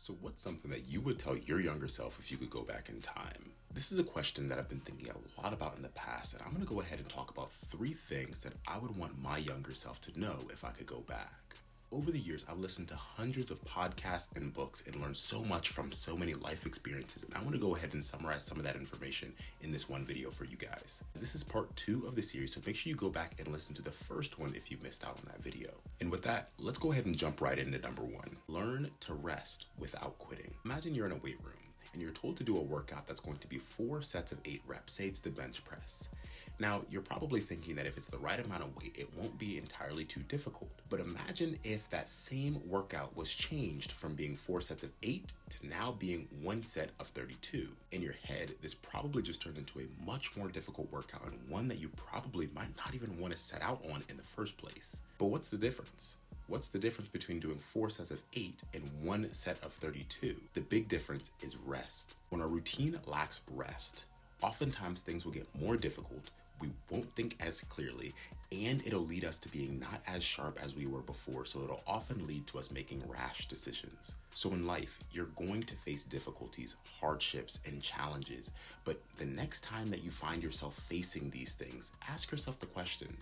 So what's something that you would tell your younger self if you could go back in time? This is a question that I've been thinking a lot about in the past, and I'm going to go ahead and talk about 3 things that I would want my younger self to know if I could go back. Over the years, I've listened to hundreds of podcasts and books and learned so much from so many life experiences, and I want to go ahead and summarize some of that information in this one video for you guys. This is part 2 of the series, so make sure you go back and listen to the first one if you missed out on that video. And with that, let's go ahead and jump right into number 1. Learn to rest without quitting. Imagine you're in a weight room and you're told to do a workout that's going to be 4 sets of 8 reps, say it's the bench press. Now, you're probably thinking that if it's the right amount of weight, it won't be entirely too difficult. But imagine if that same workout was changed from being 4 sets of 8 to now being 1 set of 32. In your head, this probably just turned into a much more difficult workout, and one that you probably might not even want to set out on in the first place. But what's the difference? What's the difference between doing 4 sets of 8 and 1 set of 32? The big difference is rest. When our routine lacks rest, oftentimes things will get more difficult, we won't think as clearly, and it'll lead us to being not as sharp as we were before, so it'll often lead to us making rash decisions. So in life, you're going to face difficulties, hardships, and challenges, but the next time that you find yourself facing these things, ask yourself the question,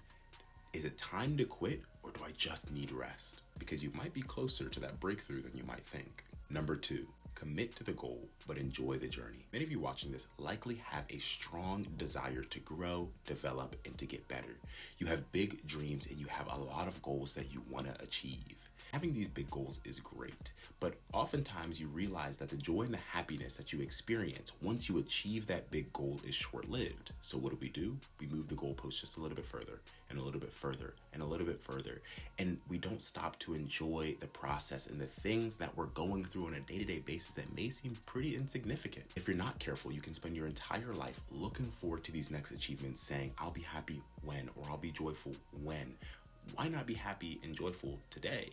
is it time to quit, or do I just need rest? Because you might be closer to that breakthrough than you might think. Number 2, commit to the goal, but enjoy the journey. Many of you watching this likely have a strong desire to grow, develop, and to get better. You have big dreams and you have a lot of goals that you want to achieve. Having these big goals is great, but oftentimes you realize that the joy and the happiness that you experience once you achieve that big goal is short-lived. So what do? We move the goalpost just a little bit further, and a little bit further, and a little bit further, and we don't stop to enjoy the process and the things that we're going through on a day-to-day basis that may seem pretty insignificant. If you're not careful, you can spend your entire life looking forward to these next achievements, saying, I'll be happy when, or I'll be joyful when. Why not be happy and joyful today?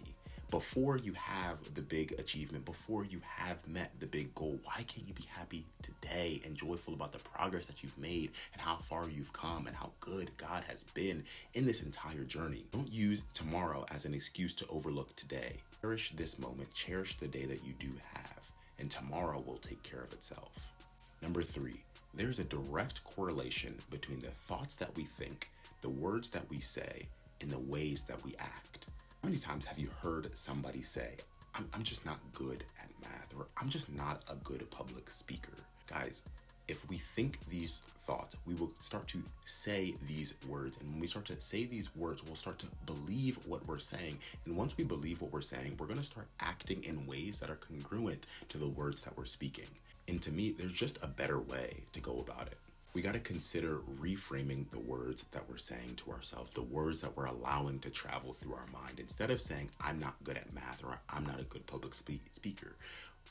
Before you have the big achievement, before you have met the big goal, why can't you be happy today and joyful about the progress that you've made and how far you've come and how good God has been in this entire journey? Don't use tomorrow as an excuse to overlook today. Cherish this moment, cherish the day that you do have, and tomorrow will take care of itself. Number 3, there's a direct correlation between the thoughts that we think, the words that we say, and the ways that we act. How many times have you heard somebody say, I'm just not good at math, or I'm just not a good public speaker? Guys, if we think these thoughts, we will start to say these words. And when we start to say these words, we'll start to believe what we're saying. And once we believe what we're saying, we're going to start acting in ways that are congruent to the words that we're speaking. And to me, there's just a better way to go about it. We got to consider reframing the words that we're saying to ourselves, the words that we're allowing to travel through our mind. Instead of saying, I'm not good at math, or I'm not a good public speaker,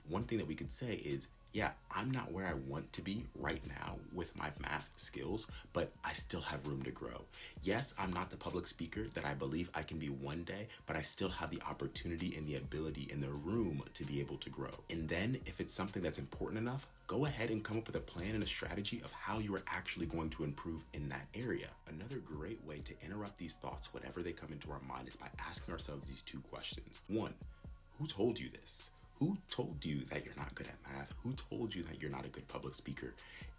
one thing that we could say is, yeah, I'm not where I want to be right now with my math skills, but I still have room to grow. Yes, I'm not the public speaker that I believe I can be one day, but I still have the opportunity and the ability and the room to be able to grow. And then if it's something that's important enough, go ahead and come up with a plan and a strategy of how you are actually going to improve in that area. Another great way to interrupt these thoughts whenever they come into our mind is by asking ourselves these 2 questions. 1, who told you this? Who told you that you're not good at math? Who told you that you're not a good public speaker?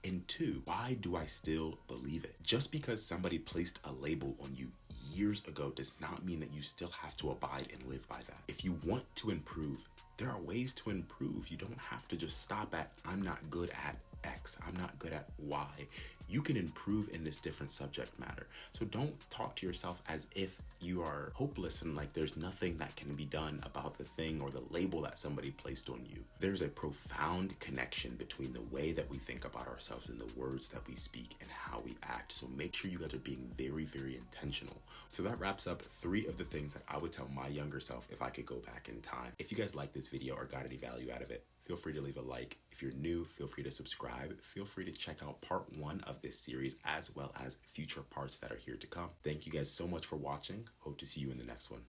And 2, why do I still believe it? Just because somebody placed a label on you years ago does not mean that you still have to abide and live by that. If you want to improve, there are ways to improve. You don't have to just stop at, I'm not good at X, I'm not good at Y. You can improve in this different subject matter. So don't talk to yourself as if you are hopeless and like there's nothing that can be done about the thing or the label that somebody placed on you. There's a profound connection between the way that we think about ourselves and the words that we speak and how we act. So make sure you guys are being very, very intentional. So that wraps up 3 of the things that I would tell my younger self if I could go back in time. If you guys like this video or got any value out of it, feel free to leave a like. If you're new, feel free to subscribe. Feel free to check out part 1 of this series as well as future parts that are here to come. Thank you guys so much for watching. Hope to see you in the next one.